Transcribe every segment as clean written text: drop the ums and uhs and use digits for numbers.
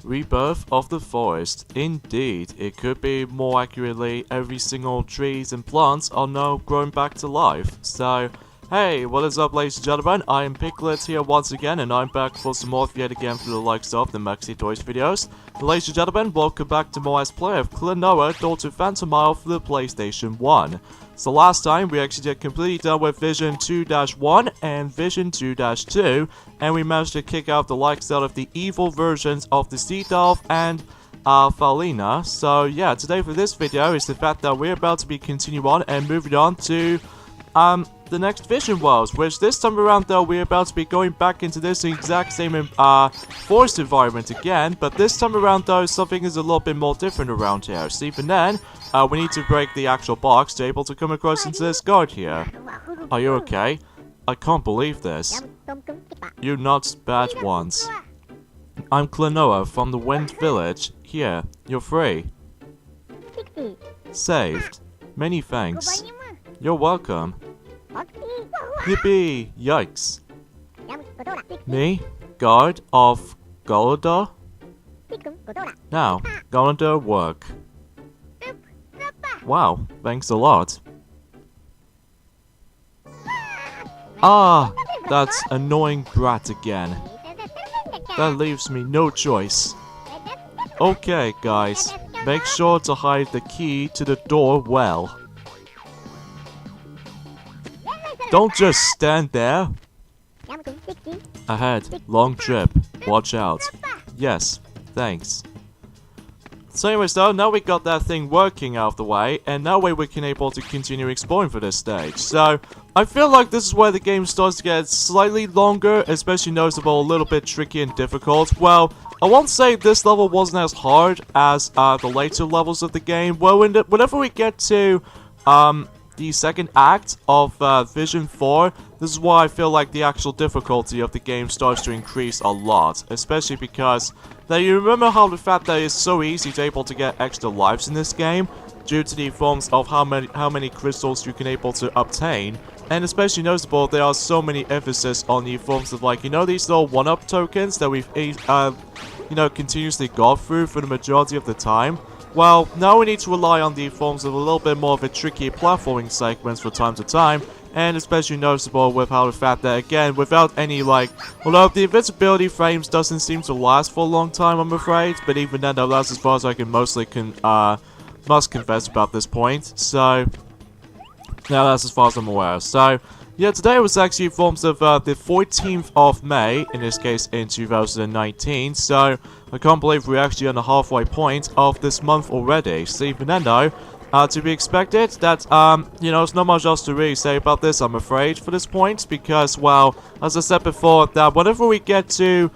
Rebirth of the forest. Indeed, it could be more accurately every single trees and plants are now growing back to life. So, hey, what is up ladies and gentlemen, I am Piglet here once again and I'm back for some more yet again for the likes of the Maxi Toys videos. Ladies and gentlemen, welcome back to more Let's Play of Klonoa Daughter Phantomile for the PlayStation 1. So last time we actually did completely done with Vision 2-1 and Vision 2-2 and we managed to kick out the likes out of the evil versions of the Sea Dolph and Falina. So yeah, today for this video is the fact that we're about to be continuing on and moving on to the next Vision worlds, which this time around though we're about to be going back into this exact same forest environment again, but this time around though something is a little bit more different around here. So even then, we need to break the actual box to be able to come across into this guard here. Are you okay? I can't believe this. You not bad ones. I'm Klonoa from the Wind Village. Here, you're free. Saved. Many thanks. You're welcome. Yippee! Yikes. Me? Guard of Golda? Now, Golda work. Wow, thanks a lot. Ah, that's annoying brat again. That leaves me no choice. Okay, guys, make sure to hide the key to the door well. Don't just stand there. Ahead, long trip. Watch out. Yes, thanks. So anyways though, now we got that thing working out of the way, and now we can able to continue exploring for this stage. So, I feel like this is where the game starts to get slightly longer, especially noticeable, a little bit tricky and difficult. Well, I won't say this level wasn't as hard as the later levels of the game. Well, whenever we get to the second act of Vision 4, this is why I feel like the actual difficulty of the game starts to increase a lot, especially because now you remember how the fact that it's so easy to able to get extra lives in this game due to the forms of how many crystals you can able to obtain, and especially noticeable there are so many emphasis on the forms of, like, you know, these little 1-up tokens that we've continuously got through for the majority of the time. Well, now we need to rely on the forms of a little bit more of a tricky platforming segments from time to time, and especially noticeable with how the fact that, again, without any, like, although the invincibility frames doesn't seem to last for a long time, I'm afraid, but even then, that's as far as I can mostly must confess about this point, so, yeah, that's as far as I'm aware. So, yeah, today was actually forms of the 14th of May, in this case in 2019, so I can't believe we're actually on the halfway point of this month already. So even then though, to be expected that, you know, there's not much else to really say about this, I'm afraid, for this point, because, well, as I said before, that whenever we get to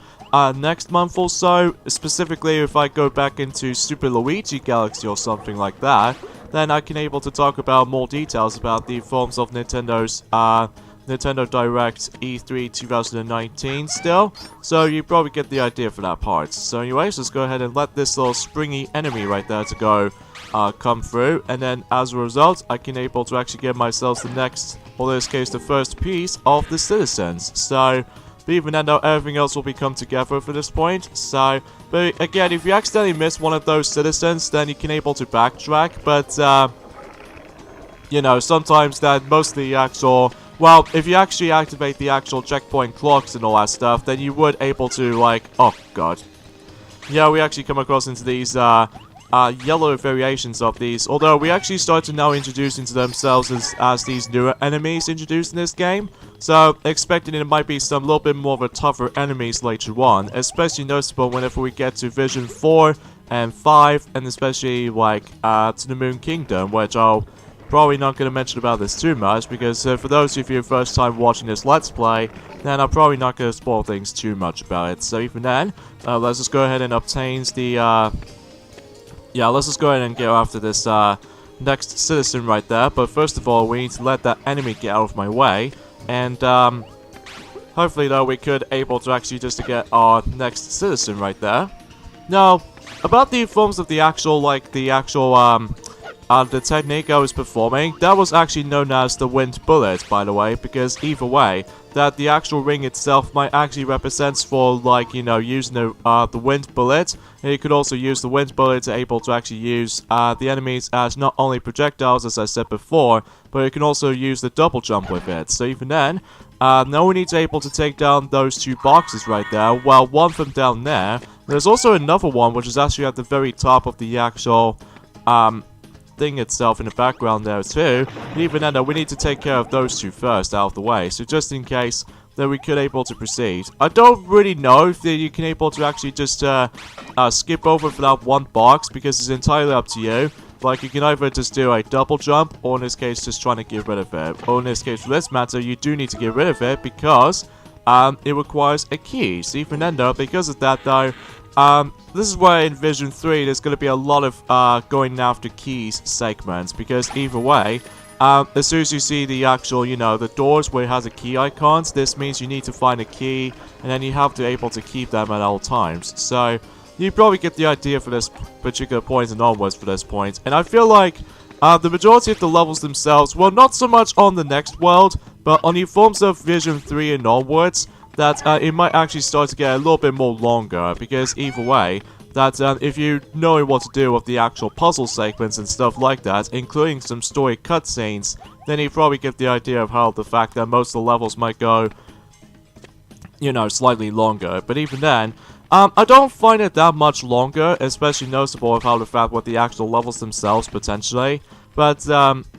next month or so, specifically if I go back into Super Luigi Galaxy or something like that, then I can able to talk about more details about the forms of Nintendo's Nintendo Direct E3 2019 still, so you probably get the idea for that part. So anyways, let's go ahead and let this little springy enemy right there to go come through, and then as a result, I can able to actually give myself the next, or in this case, the first piece of the citizens. So, but even then though, everything else will be come together for this point. So, but again, if you accidentally miss one of those citizens, then you can able to backtrack, but you know, sometimes that most of the actual, well, if you actually activate the actual checkpoint clocks and all that stuff, then you would able to, like, oh god. Yeah, we actually come across into these yellow variations of these, although we actually start to now introduce into themselves as these newer enemies introduced in this game. So, expecting it might be some little bit more of a tougher enemies later on, especially noticeable whenever we get to Vision 4 and 5, and especially, like, to the Moon Kingdom, which I'll probably not going to mention about this too much, because for those of you first time watching this Let's Play, then I'm probably not going to spoil things too much about it. So even then, let's just go ahead and obtain the, yeah, let's just go ahead and go after this next citizen right there. But first of all, we need to let that enemy get out of my way, and hopefully though we could able to actually just get our next citizen right there. Now, about the forms of the actual, like, the actual the technique I was performing, that was actually known as the wind bullet, by the way, because either way, that the actual ring itself might actually represent for, like, you know, using the wind bullet, and you could also use the wind bullet to able to actually use the enemies as not only projectiles, as I said before, but you can also use the double jump with it. So even then, now we need to able to take down those 2 boxes right there. Well, one from down there. There's also another one, which is actually at the very top of the actual, thing itself in the background there too. And even then, we need to take care of those 2 first out of the way. So just in case that we could able to proceed. I don't really know if you can able to actually just skip over for that 1 box, because it's entirely up to you. Like, you can either just do a double jump, or in this case, just trying to get rid of it. Or in this case, for this matter, you do need to get rid of it, because it requires a key. So even then, though, because of that, though, this is where in Vision 3, there's going to be a lot of going after keys segments, because either way, as soon as you see the actual, you know, the doors where it has a key icons, this means you need to find a key, and then you have to able to keep them at all times. So you probably get the idea for this particular point and onwards for this point. And I feel like the majority of the levels themselves, well, not so much on the next world, but on the forms of Vision 3 and onwards, that it might actually start to get a little bit more longer, because either way, that if you know what to do with the actual puzzle segments and stuff like that, including some story cutscenes, then you probably get the idea of how the fact that most of the levels might go, you know, slightly longer. But even then, I don't find it that much longer, especially noticeable of how the fact with the actual levels themselves, potentially. But,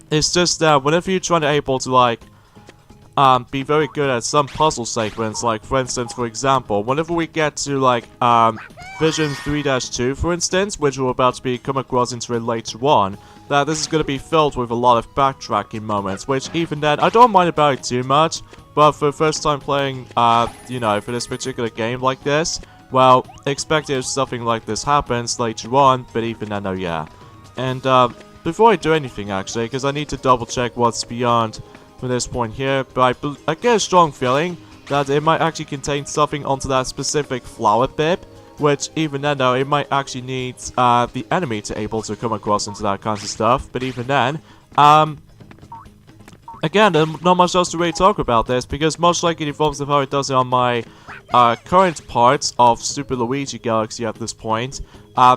it's just that whenever you're trying to able to, like, be very good at some puzzle segments, like, for instance, for example, whenever we get to, like, Vision 3-2, for instance, which we're about to be come across into it later on, that this is going to be filled with a lot of backtracking moments, which even then, I don't mind about it too much, but for the first time playing, you know, for this particular game like this, well, expect if something like this happens later on, but even then, oh yeah. And, before I do anything, actually, because I need to double check what's beyond from this point here, but I get a strong feeling that it might actually contain something onto that specific flower bib, which even then, though, it might actually need, the enemy to able to come across into that kind of stuff, but even then, again, there's not much else to really talk about this, because much like in forms of how it does it on my current parts of Super Luigi Galaxy at this point,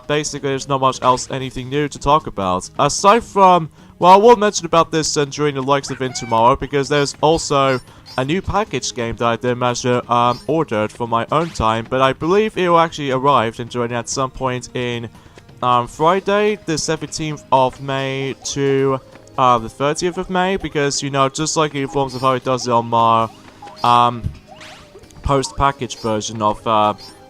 basically there's not much else, anything new to talk about. Aside from, well, I will mention about this during the likes of it tomorrow, because there's also a new package game that I did measure ordered for my own time, but I believe it will actually arrive and join at some point in Friday, the 17th of May to the 30th of May, because, you know, just like in forms of how it does it on my post-package version of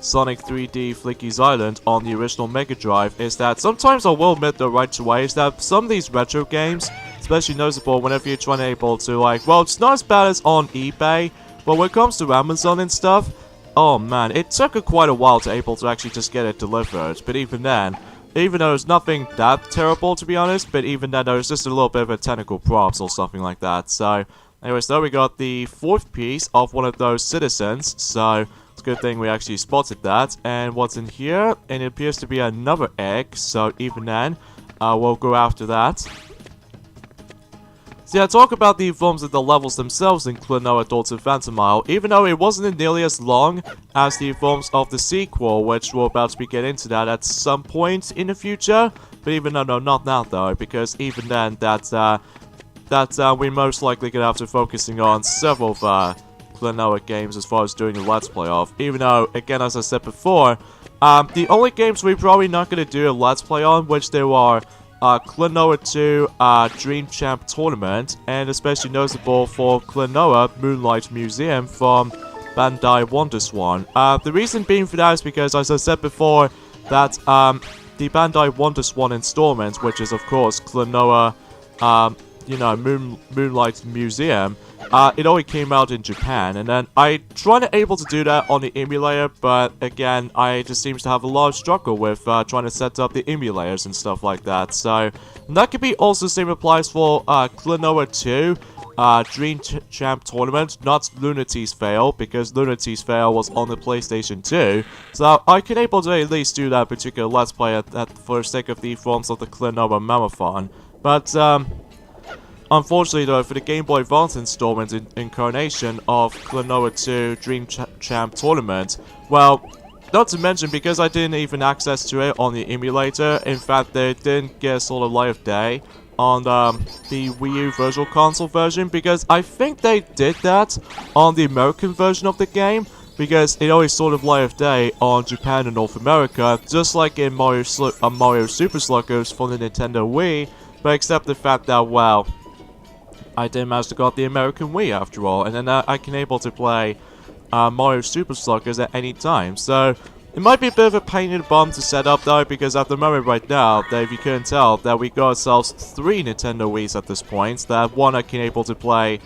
Sonic 3D Flicky's Island on the original Mega Drive, is that sometimes I will admit the right away is that some of these retro games, especially noticeable whenever you're trying to able to, like, well, it's not as bad as on eBay, but when it comes to Amazon and stuff, oh man, it took quite a while to able to actually just get it delivered. But even then, even though it's nothing that terrible, to be honest, but even then, there's just a little bit of a technical props or something like that. So, anyways, though, we got the 4th piece of one of those citizens, so it's a good thing we actually spotted that. And what's in here? And it appears to be another egg, so even then, we'll go after that. So yeah, talk about the forms of the levels themselves in Klonoa Daughter Phantomile, even though it wasn't nearly as long as the forms of the sequel, which we're about to be getting into that at some point in the future. But even though, no, not now though, because even then, we're most likely gonna have to focusing on several of Klonoa games as far as doing the Let's Play of. Even though, again, as I said before, the only games we're probably not gonna do a Let's Play on, which there are Klonoa 2 Dream Champ Tournament, and especially noticeable for Klonoa Moonlight Museum from Bandai WonderSwan. The reason being for that is because, as I said before, that the Bandai WonderSwan installment, which is of course Klonoa, you know, Moonlight Museum, it only came out in Japan, and then I tried to able to do that on the emulator, but again, I just seems to have a large struggle with trying to set up the emulators and stuff like that. So that could be also same applies for Klonoa 2 Dream Champ Tournament, not Lunity's Fail, because Lunity's Fail was on the PlayStation 2. So I can able to at least do that particular Let's Play for the sake of the forms of the Klonoa Marathon. But, unfortunately though, for the Game Boy Advance installment incarnation of Klonoa 2 Dream Champ Tournament, well, not to mention, because I didn't even access to it on the emulator, in fact, they didn't get sort of light of day on the Wii U Virtual Console version, because I think they did that on the American version of the game, because it always sort of light of day on Japan and North America, just like in Mario Super Sluggers for the Nintendo Wii, but except the fact that, well, I did manage to get the American Wii after all, and then I can able to play Mario Super Sluggers at any time. So it might be a bit of a pain in the bum to set up though, because at the moment right now, that if you couldn't tell, that we got ourselves 3 Nintendo Wiis at this point. That one I can able to play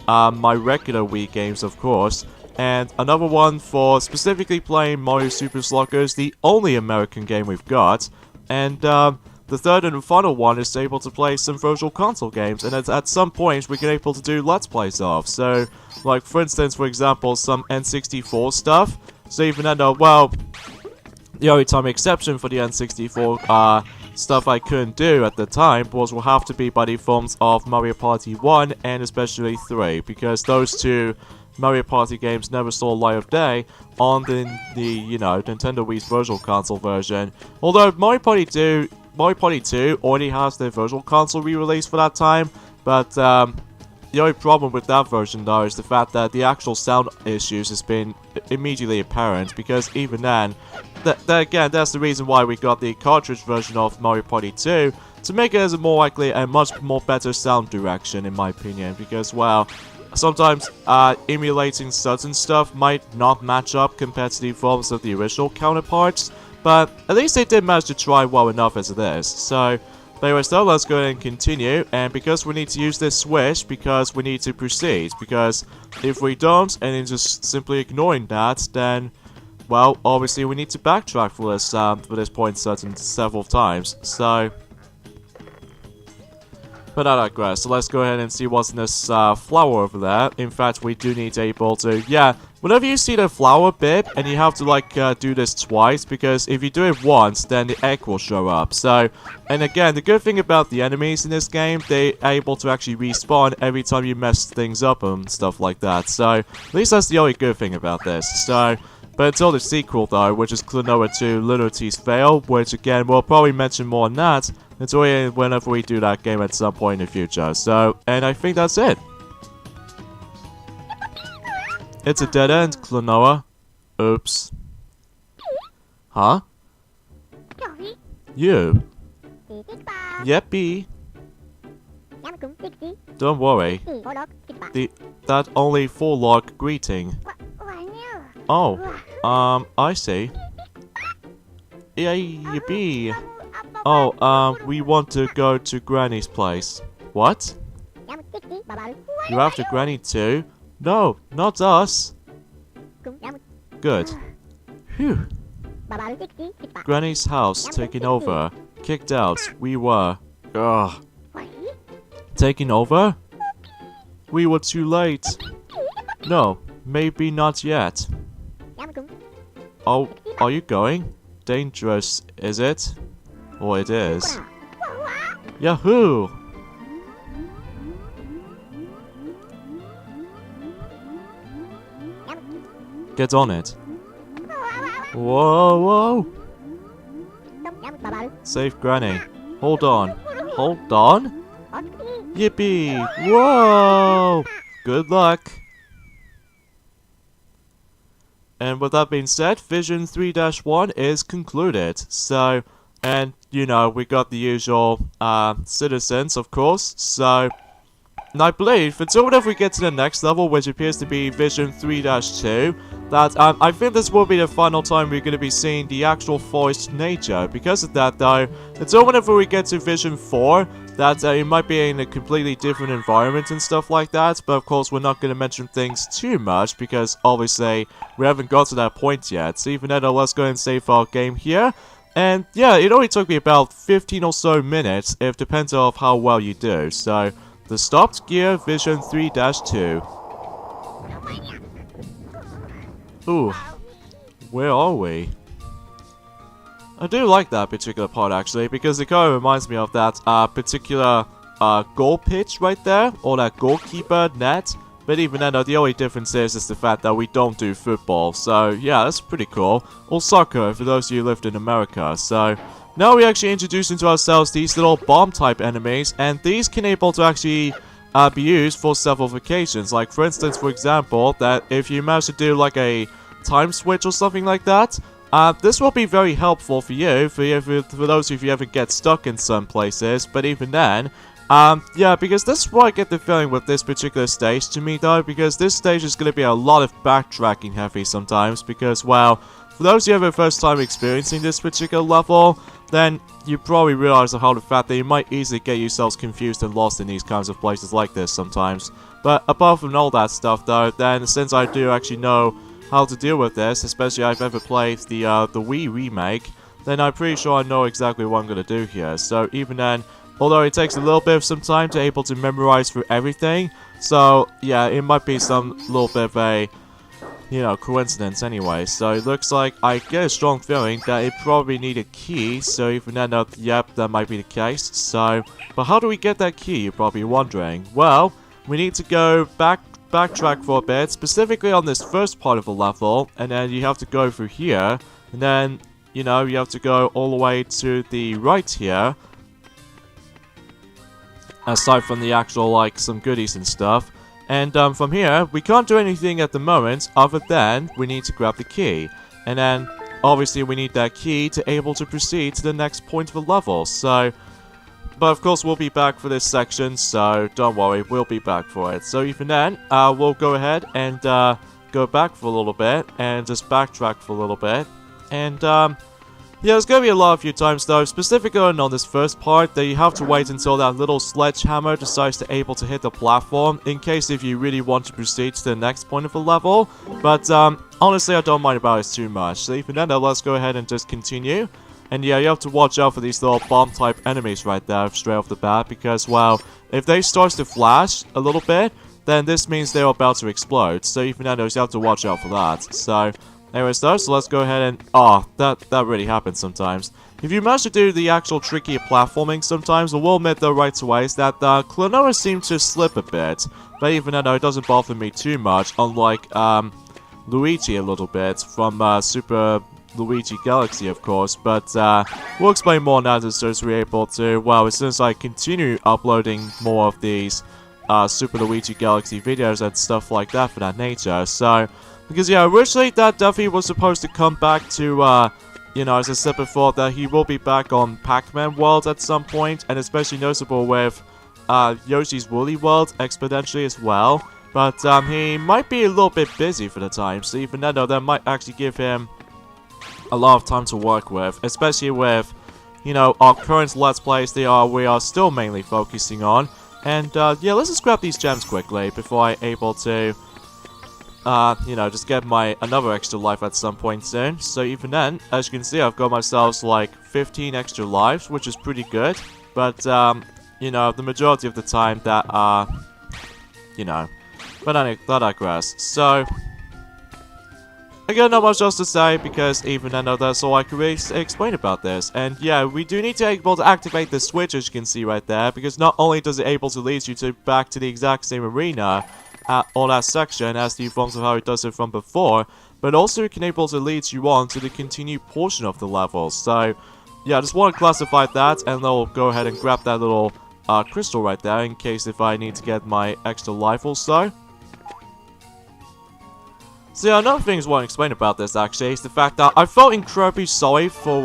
my regular Wii games, of course, and another one for specifically playing Mario Super Sluggers, the only American game we've got, and the third and final one is able to play some Virtual Console games, and at some point we can able to do Let's Plays of. So, like for instance, for example, some N64 stuff. So even then, well, the only time exception for the N64 stuff I couldn't do at the time will have to be by the forms of Mario Party 1 and especially 3, because those two Mario Party games never saw light of day on the you know, Nintendo Wii's Virtual Console version. Although Mario Party 2 already has their Virtual Console re-release for that time, but the only problem with that version though is the fact that the actual sound issues has been immediately apparent, because even then, again, that's the reason why we got the cartridge version of Mario Party 2, to make it as a more likely and much more better sound direction, in my opinion, because, well, sometimes emulating certain stuff might not match up compared to the forms of the original counterparts, but at least they did manage to try well enough as it is. So, but anyways though, let's go ahead and continue, and because we need to use this switch, because we need to proceed, because if we don't, and then just simply ignoring that, then, well, obviously we need to backtrack for this point several times, so... But I digress, so let's go ahead and see what's in this flower over there. In fact, we do need to able to, yeah, whenever you see the flower bit, and you have to like do this twice, because if you do it once, then the egg will show up. So, and again, the good thing about the enemies in this game, they are able to actually respawn every time you mess things up and stuff like that. So, at least that's the only good thing about this. So, but until the sequel though, which is Klonoa 2 Liberty's Veil, which again, we'll probably mention more on that until whenever we do that game at some point in the future. So, and I think that's it. It's a dead end, Klonoa. Oops. Huh? You? Yeppy. Don't worry. That only 4-log greeting. Oh, I see. Yippee. Oh, we want to go to Granny's place. What? You're after Granny too? No, not us. Good. Phew. Granny's house taken over. Kicked out. We were. Ugh. Taken over? We were too late. No, maybe not yet. Oh, are you going? Dangerous, is it? Oh, it is. Yahoo! Get on it. Whoa, whoa! Save Granny. Hold on. Hold on? Yippee! Whoa! Good luck! And with that being said, Vision 3-1 is concluded. So, and, you know, we got the usual, citizens, of course. So, and I believe, until whenever we get to the next level, which appears to be Vision 3-2, that, I think this will be the final time we're going to be seeing the actual forest nature. Because of that, though, until whenever we get to Vision 4, that it might be in a completely different environment and stuff like that, but of course we're not going to mention things too much, because obviously we haven't got to that point yet. So even then, let's go ahead and save our game here. And yeah, it only took me about 15 or so minutes, if depends on how well you do. So, the stopped gear Vision 3-2. Ooh, where are we? I do like that particular part actually, because it kind of reminds me of that particular goal pitch right there, or that goalkeeper net. But even then, the only difference is the fact that we don't do football. So yeah, that's pretty cool. Or soccer for those of you who lived in America. So now we actually introduce into ourselves these little bomb type enemies, and these can able to actually be used for several occasions. Like for instance, for example, that if you manage to do like a time switch or something like that, this will be very helpful for you, for those of you who ever get stuck in some places. But even then, yeah, because this is what I get the feeling with this particular stage to me though, because this stage is going to be a lot of backtracking heavy sometimes, because, well, for those of you who have a first time experiencing this particular level, then you probably realize how the fact that you might easily get yourselves confused and lost in these kinds of places like this sometimes. But apart from all that stuff though, then since I do actually know how to deal with this, especially I've ever played the Wii remake, then I'm pretty sure I know exactly what I'm going to do here. So even then, although it takes a little bit of some time to able to memorize through everything, so yeah, it might be some little bit of a, you know, coincidence anyway. So it looks like I get a strong feeling that it probably need a key, so even then, yep, that might be the case. So, but how do we get that key, you're probably wondering? Well, we need to go backtrack for a bit, specifically on this first part of the level, and then you have to go through here, and then, you know, you have to go all the way to the right here, aside from the actual, like, some goodies and stuff. And from here, we can't do anything at the moment other than we need to grab the key. And then, obviously, we need that key to able to proceed to the next point of the level. So, but of course, we'll be back for this section, so don't worry, we'll be back for it. So even then, we'll go ahead and go back for a little bit, and just backtrack for a little bit. And, yeah, there's going to be a lot of few times though, specifically on this first part, that you have to wait until that little sledgehammer decides to able to hit the platform, in case if you really want to proceed to the next point of the level. But honestly, I don't mind about it too much. So even then, let's go ahead and just continue. And yeah, you have to watch out for these little bomb type enemies right there straight off the bat, because, well, if they start to flash a little bit, then this means they're about to explode. So even then, you have to watch out for that. So anyways though, so let's go ahead and, oh, that really happens sometimes. If you manage to do the actual tricky platforming sometimes, I will admit though right away is that Klonoa seems to slip a bit. But even then, it doesn't bother me too much, unlike Luigi a little bit from Super Luigi Galaxy, of course. But we'll explain more now as soon as we're able to, well, as soon as I continue uploading more of these Super Luigi Galaxy videos and stuff like that for that nature. So, because yeah, originally that Duffy was supposed to come back to, you know, as I said before, that he will be back on Pac-Man World at some point, and especially noticeable with Yoshi's Woolly World exponentially as well. But he might be a little bit busy for the time, so even then though, that might actually give him a lot of time to work with, especially with, you know, our current Let's Plays we are still mainly focusing on. And yeah, let's just grab these gems quickly before I'm able to, you know, just get my another extra life at some point soon. So even then, as you can see, I've got myself like 15 extra lives, which is pretty good. But you know, the majority of the time that you know, but I digress. So I got not much else to say, because even I know that's all I can really explain about this. And yeah, we do need to be able to activate the switch, as you can see right there, because not only does it able to lead you to back to the exact same arena on that section as the forms of how it does it from before, but also it can able to lead you on to the continued portion of the level. So yeah, I just want to classify that, and then I'll go ahead and grab that little crystal right there in case if I need to get my extra life or so. So yeah, another thing I want to explain about this actually is the fact that I felt incredibly sorry for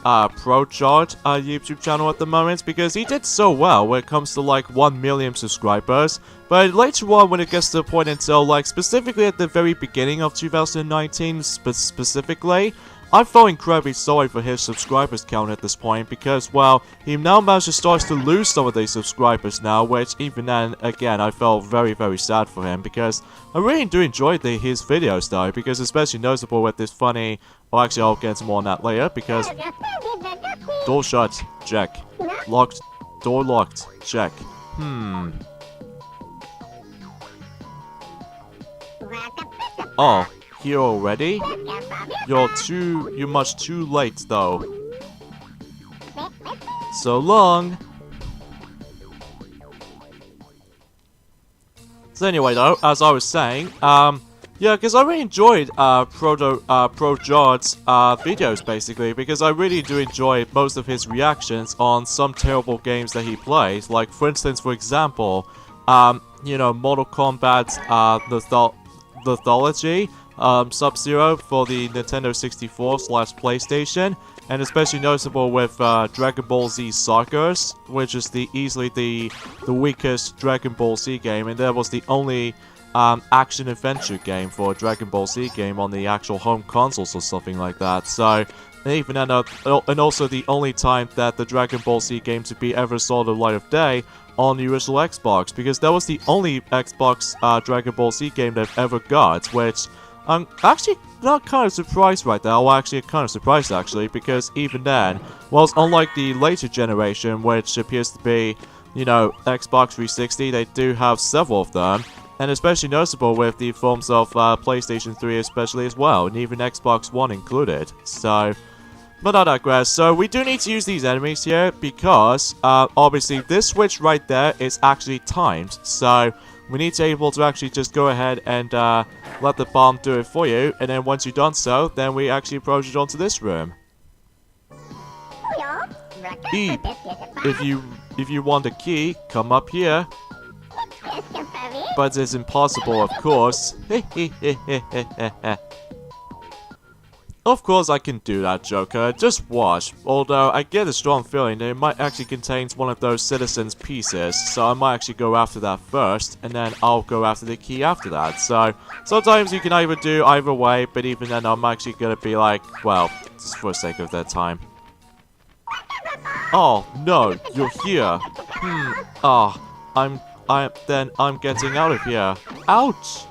ProCharge YouTube channel at the moment, because he did so well when it comes to like 1 million subscribers, but later on when it gets to the point until like specifically at the very beginning of 2019 specifically, I felt incredibly sorry for his subscribers count at this point, because, well, he now managed to start to lose some of these subscribers now, which even then, again, I felt very, very sad for him, because I really do enjoy his videos though, because especially noticeable with this funny, well actually I'll get into more on that later, because door shut, check, locked, door locked, check, oh, here already? You're much too late though. so long. So anyway though, as I was saying, yeah, because I really enjoyed ProJard's videos basically, because I really do enjoy most of his reactions on some terrible games that he plays. Like for instance, for example, you know, Mortal Kombat's Lithology, Sub-Zero for the Nintendo 64/PlayStation, and especially noticeable with Dragon Ball Z Sarkers, which is easily the weakest Dragon Ball Z game, and that was the only action-adventure game for a Dragon Ball Z game on the actual home consoles or something like that. So, even and also the only time that the Dragon Ball Z game to be ever saw the light of day on the original Xbox, because that was the only Xbox Dragon Ball Z game they've ever got, which I'm actually not kind of surprised right now. Well, actually, kind of surprised actually, because even then, well, unlike the later generation, which appears to be, you know, Xbox 360, they do have several of them, and especially noticeable with the forms of PlayStation 3 especially as well, and even Xbox One included. So, but I digress. So we do need to use these enemies here because obviously this switch right there is actually timed. So we need to be able to actually just go ahead and let the bomb do it for you, and then once you've done so, then we actually approach it onto this room. Eep. If you want a key, come up here. But it's impossible, of course. Of course I can do that, Joker. Just watch. Although, I get a strong feeling that it might actually contain one of those citizens' pieces. So I might actually go after that first, and then I'll go after the key after that. So, sometimes you can either do either way, but even then I'm actually gonna be like, well, just for the sake of that time. Oh, no, you're here. I'm getting out of here. Ouch!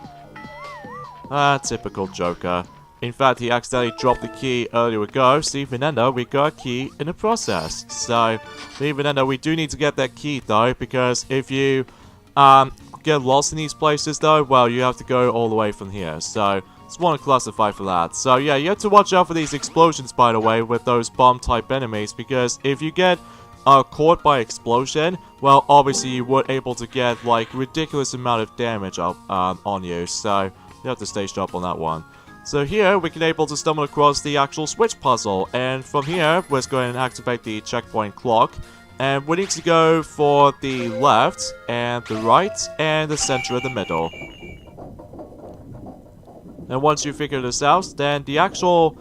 Typical Joker. In fact, he accidentally dropped the key earlier ago, so even then, we got a key in the process. So, even then, we do need to get that key, though, because if you get lost in these places, though, well, you have to go all the way from here. So, just want to classify for that. So, yeah, you have to watch out for these explosions, by the way, with those bomb-type enemies, because if you get caught by explosion, well, obviously you were able to get, like, ridiculous amount of damage on you. So, you have to stay sharp on that one. So here, we can able to stumble across the actual switch puzzle, and from here, we're going to activate the checkpoint clock, and we need to go for the left, and the right, and the center of the middle. And once you figure this out, then the actual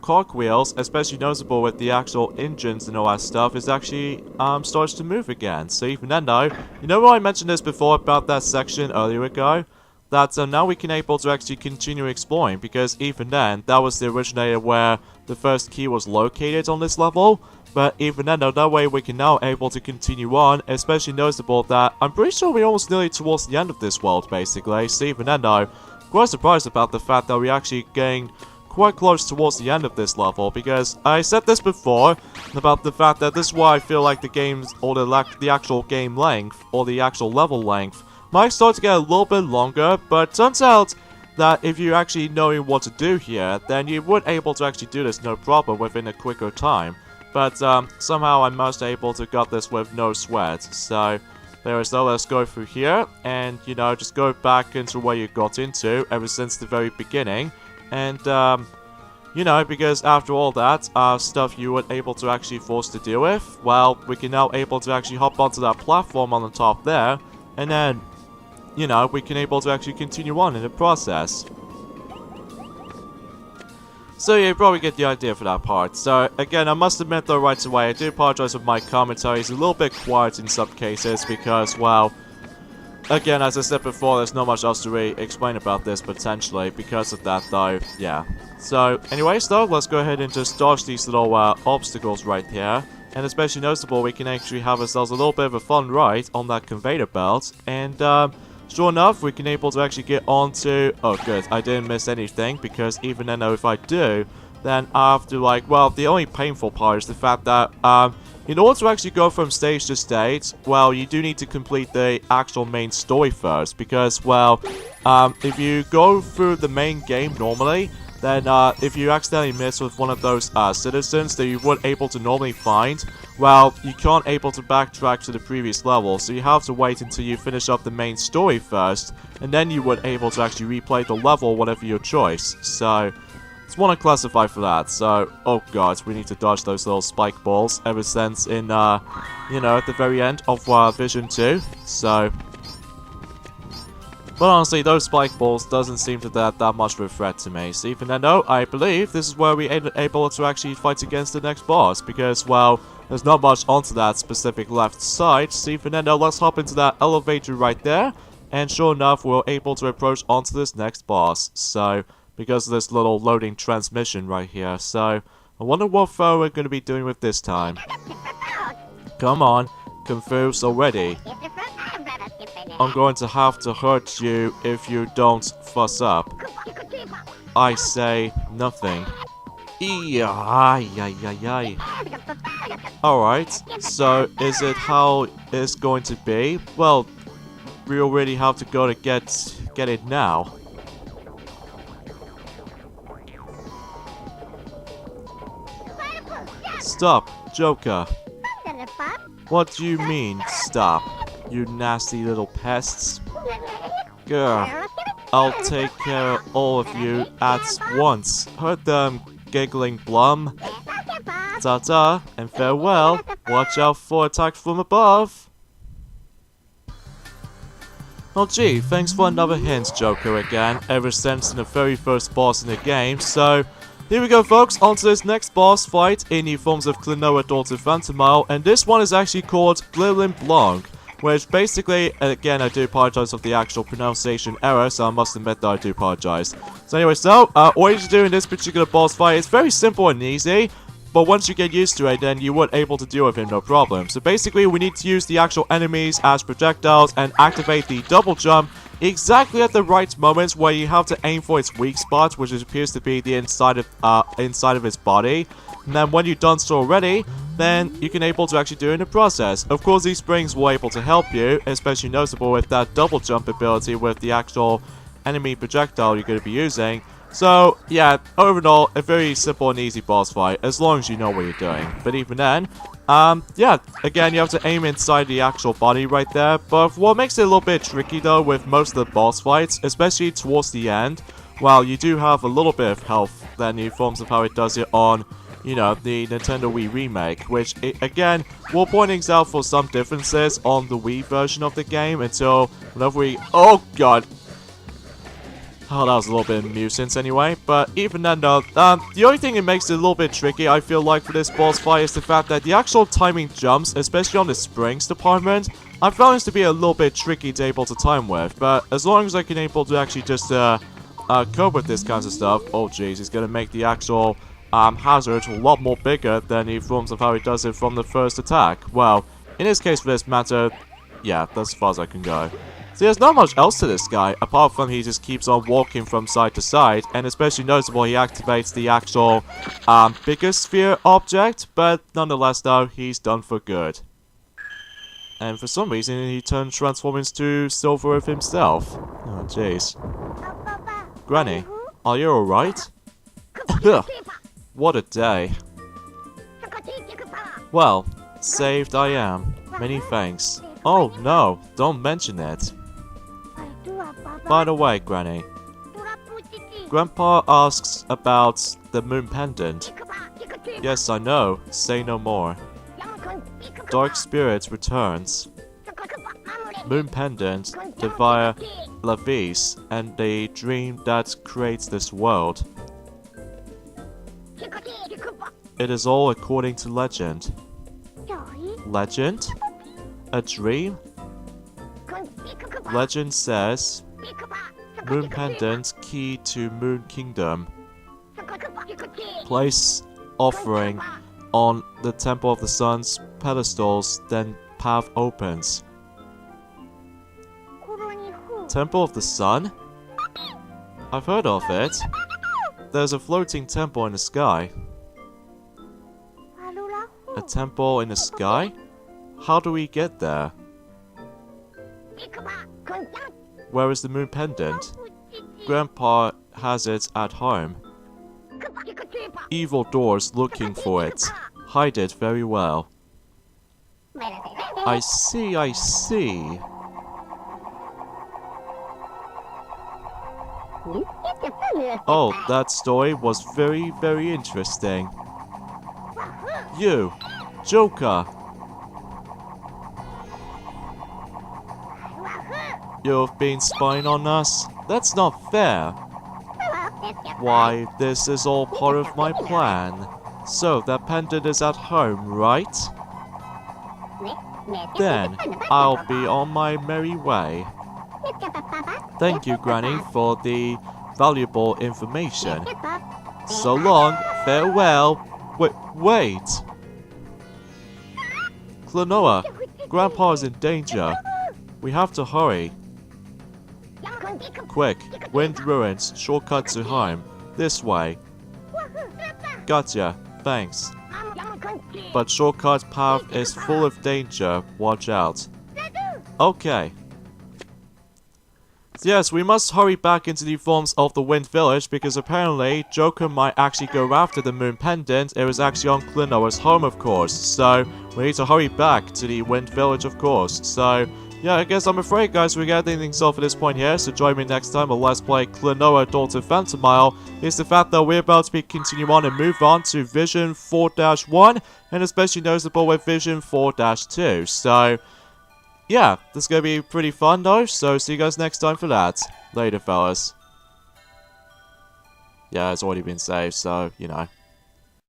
cogwheels, especially noticeable with the actual engines and all that stuff, is actually starts to move again. So even then though, you know what I mentioned this before about that section earlier ago? That now we can able to actually continue exploring, because even then, that was the originator where the first key was located on this level. But even then, that way we can now able to continue on, especially noticeable that I'm pretty sure we're almost nearly towards the end of this world, basically. So even then, though, quite surprised about the fact that we're actually getting quite close towards the end of this level, because I said this before about the fact that this is why I feel like the game's, or the actual game length, or the actual level length, might start to get a little bit longer, but turns out that if you actually knowing what to do here, then you would able to actually do this no problem within a quicker time. But somehow I must able to got this with no sweat. So there is no, let's go through here, and you know, just go back into where you got into ever since the very beginning. And you know, because after all that stuff you were able to actually force to deal with, well, we can now able to actually hop onto that platform on the top there, and then, you know, we can able to actually continue on in the process. So yeah, you probably get the idea for that part. So again, I must admit though right away, I do apologize if my commentary is a little bit quiet in some cases, because, well, again, as I said before, there's not much else to really explain about this potentially because of that though, yeah. So anyways though, let's go ahead and just dodge these little obstacles right here. And especially noticeable, we can actually have ourselves a little bit of a fun ride on that conveyor belt, and sure enough, we can able to actually get onto... Oh, good. I didn't miss anything, because even then, if I do, then I have to, like... Well, the only painful part is the fact that, in order to actually go from stage to stage, well, you do need to complete the actual main story first, because, well, if you go through the main game normally, then if you accidentally miss with one of those citizens that you weren't able to normally find, well, you can't able to backtrack to the previous level, so you have to wait until you finish up the main story first, and then you would able to actually replay the level, whatever your choice. So, just want to classify for that. So, oh god, we need to dodge those little spike balls ever since in, you know, at the very end of Vision 2. So, but honestly, those spike balls doesn't seem to that much of a threat to me. So even though, I believe this is where we able to actually fight against the next boss, because, well, there's not much onto that specific left side. So even though, let's hop into that elevator right there, and sure enough, we're able to approach onto this next boss. So, because of this little loading transmission right here. So, I wonder what throw we're going to be doing with this time. Come on, confused already. I'm going to have to hurt you if you don't fuss up. I say nothing. Alright, so is it how it's going to be? Well, we already have to go to get it now. Stop, Joker. What do you mean, stop? You nasty little pests. Grr. I'll take care of all of you at once. Heard them giggling, Blum. Ta-ta, and farewell. Watch out for attacks from above. Oh gee, thanks for another hint, Joker, again, ever since the very first boss in the game. So, here we go, folks, on to this next boss fight in the forms of Klonoa daughter Phantomile, and this one is actually called Glilin Blanc, which basically, again, I do apologize for the actual pronunciation error, so I must admit that I do apologize. So anyway, all you need to do in this particular boss fight is very simple and easy, but once you get used to it, then you would able to deal with him no problem. So basically, we need to use the actual enemies as projectiles and activate the double jump exactly at the right moments where you have to aim for its weak spot, which appears to be the inside of his body. And then when you've done so already, then you can able to actually do it in the process. Of course, these springs will able to help you, especially noticeable with that double jump ability with the actual enemy projectile you're going to be using. So, yeah, overall, a very simple and easy boss fight, as long as you know what you're doing. But even then, yeah, again, you have to aim inside the actual body right there. But what makes it a little bit tricky, though, with most of the boss fights, especially towards the end, while you do have a little bit of health than the forms of how it does it on, you know, the Nintendo Wii remake, which, again, will point out for some differences on the Wii version of the game until whenever we... Oh, God. Oh, that was a little bit of a nuisance anyway, but even then though, the only thing that makes it a little bit tricky, I feel like, for this boss fight is the fact that the actual timing jumps, especially on the springs department, I found this to be a little bit tricky to able to time with, but as long as I can able to actually just, cope with this kinds of stuff, oh jeez, it's gonna make the actual, hazard a lot more bigger than the forms of how it does it from the first attack. Well, in this case for this matter, yeah, that's as far as I can go. See, there's not much else to this guy, apart from he just keeps on walking from side to side, and especially noticeable he activates the actual, bigger sphere object, but nonetheless though, he's done for good. And for some reason, he transforms into Silver Earth himself. Oh, jeez. Granny, are you alright? What a day. Well, saved I am. Many thanks. Oh no, don't mention it. By the way, Granny, Grandpa asks about the moon pendant. Yes, I know. Say no more. Dark Spirit returns. Moon pendant, Devia Lavis, and the dream that creates this world. It is all according to legend. Legend? A dream? Legend says, Moon Pendant, key to Moon Kingdom. Place offering on the Temple of the Sun's pedestals, then path opens. Temple of the Sun? I've heard of it. There's a floating temple in the sky. A temple in the sky? How do we get there? Where is the moon pendant? Grandpa has it at home. evil doors looking for it. Hide it very well. I see, I see. Oh, that story was very, very interesting. You, Joker. You've been spying on us? That's not fair. Why, this is all part of my plan. So, that pendant is at home, right? Then, I'll be on my merry way. Thank you, Granny, for the valuable information. So long, farewell. Wait! Klonoa, Grandpa is in danger. We have to hurry. Quick, Wind Ruins, shortcut to home. This way. Gotcha, thanks. But shortcut path is full of danger, watch out. Okay. Yes, we must hurry back into the forms of the Wind Village because apparently Joker might actually go after the Moon Pendant. It was actually on Klonoa's home, of course. So, we need to hurry back to the Wind Village, of course. So, yeah, I guess I'm afraid, guys, we got anything solved for this point here. So join me next time on Let's Play Klonoa Daughter Phantomile. It's the fact that we're about to continue on and move on to Vision 4-1. And especially noticeable with Vision 4-2. So, yeah, this is going to be pretty fun though, so see you guys next time for that. Later, fellas. Yeah, it's already been saved, so, you know.